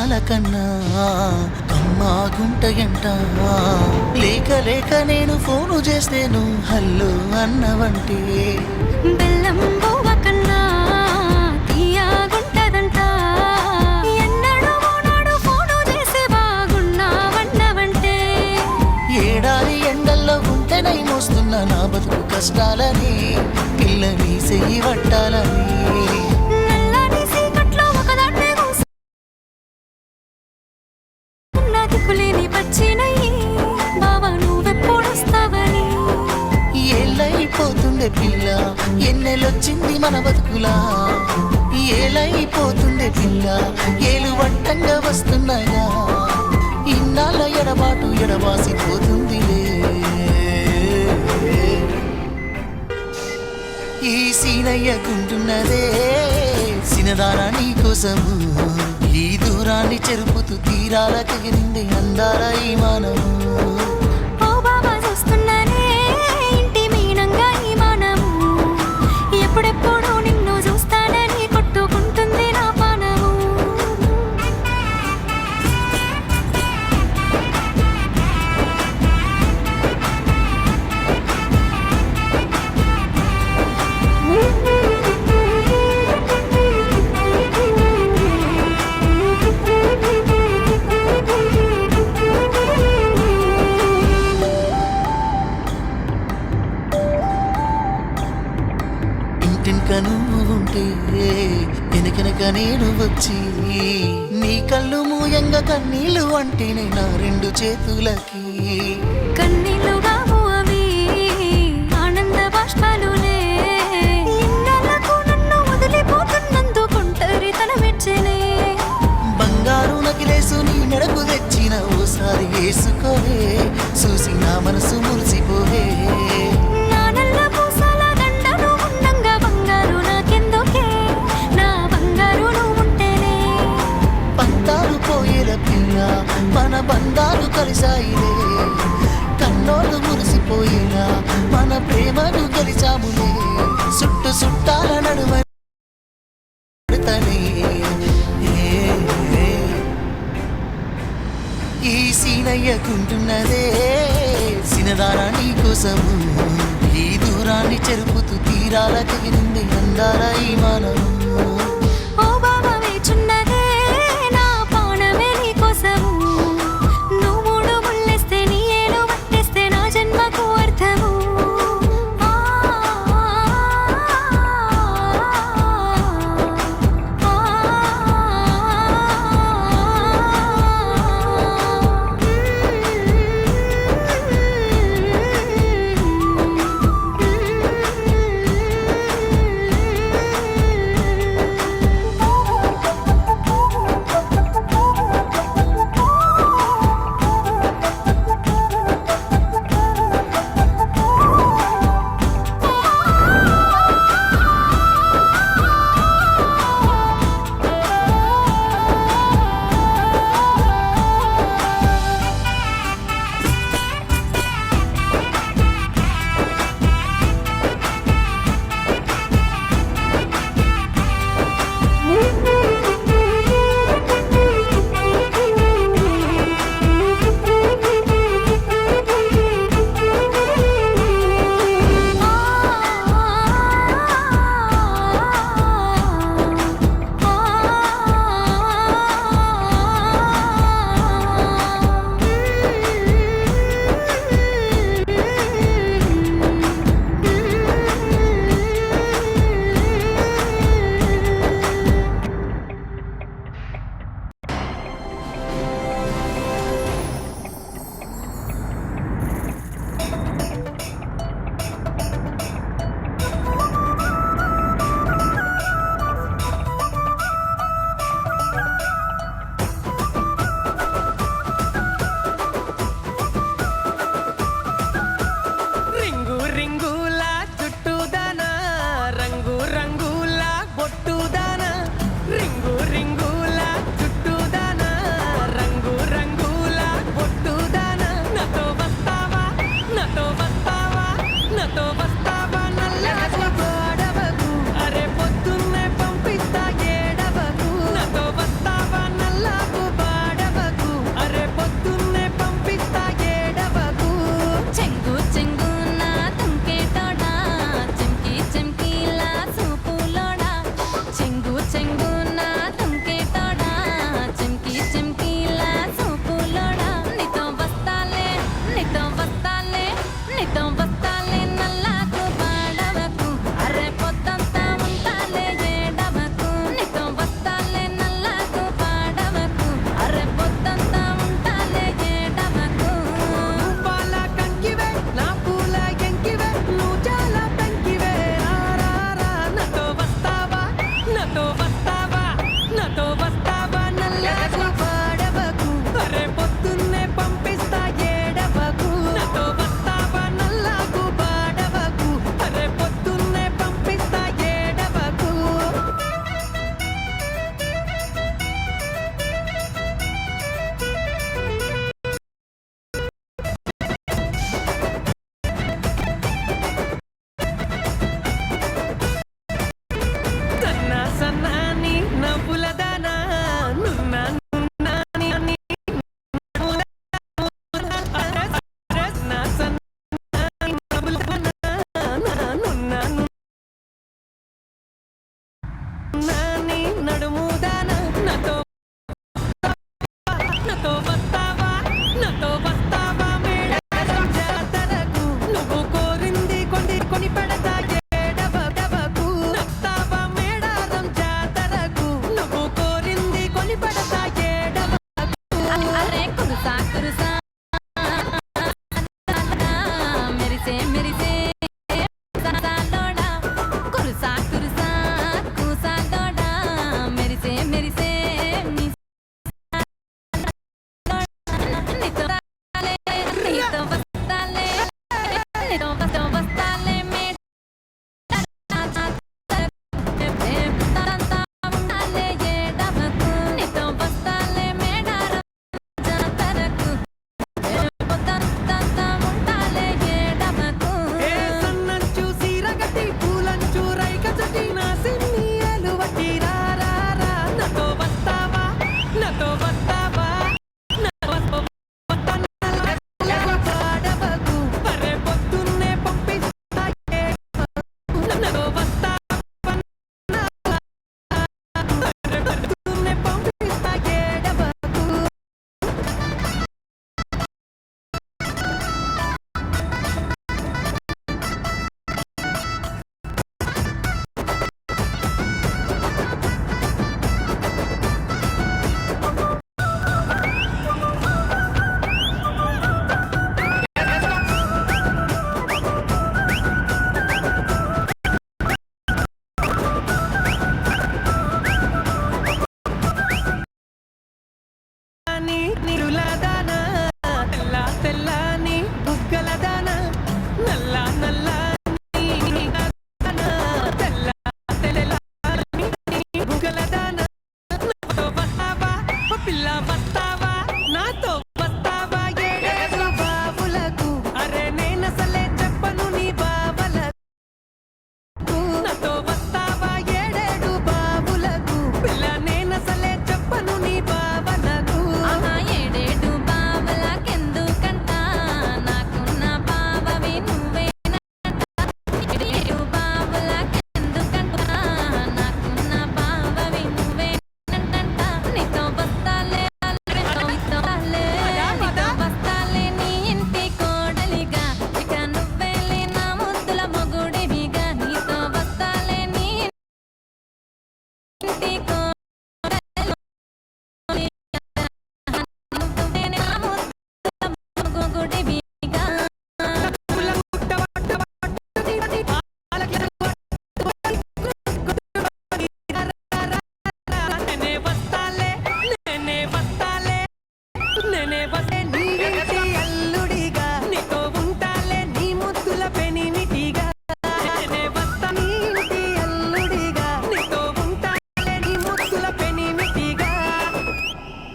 పాల కన్నా కమ్మాగుంటయంట. లేక లేక నేను ఫోను చేస్తేను హల్లో అన్నవంటే బెల్లం బువ్వ కన్నా తీయగుంటదంట. ఎన్నడూ నాడు ఫోను చేసి బాగున్నావన్నవంటే ఏడాది ఎండల్లో ఉంటేనై మోస్తున్న నా బతుకు కష్టాలని పిల్లని చెయ్యి పట్టాలని నల్లని సీకట్లో ఒకదాన్నే కూసున్న దిక్కులేని పచ్చినయ్యి బావా నువ్వెప్పుడొస్తావని. ఏళ్ళైపోతుండే పిల్ల ఎన్నెలొచ్చింది మన బతుకులా. ఏలైపోతుండే పిల్ల ఏలు వట్టంగా వస్తున్నాయా. ఇన్నాళ్ళ ఎడబాటు ఎడబాసిపోతుందిలే. ఈ సీనయ్యకుంటున్నదే సినదానా నీ కోసము. ఈ దూరాన్ని చెరుపుతూ తీరాల కగిరింది అందాల ఈ మానము. ఓ బావా చూస్తున్నానే ఇంటి మీనంగా ఈ మానము. ఎప్పుడెప్పుడు నిన్ను చూస్తానని కొట్టుకుంటుంది నా పానము. ఇంటినక నువ్వు ఉంటే వెనకనక నేను వచ్చి నీ కళ్ళు మూయంగా కన్నీళ్ళు అంటేనే నా రెండు చేతులకి. కన్నీళ్ళుగావు అవి ఆనంద బాష్పాలులే. ఇన్నాళ్ళకు నన్ను వదిలిపోతున్నందుకుంటరితనమిచ్చేనే. బంగారు నకిలేసు నీ మెడకు తెచ్చిన ఓసారి వేసుకోవే చూసి నా మనసు మురిసిపోవే. నా నల్ల పూసల దండను ఉండంగా బంగారు నాకెందుకే, నా బంగారు నువ్వుంటేనే. పంతాలు పోయేల పిల్ల మన బంధాలు కలిసాయిలే. కన్నోళ్ళు మురిసిపోయేలా మన ప్రేమను గెలిచాములే. చుట్టు చుట్టాల నడుమ ఈ సీనయ్యకుంటున్నదే సినదానా నీ కోసము. ఈ దూరాన్ని చెరుపుతూ తీరాల కగిరింది అందాల ఈ మానము.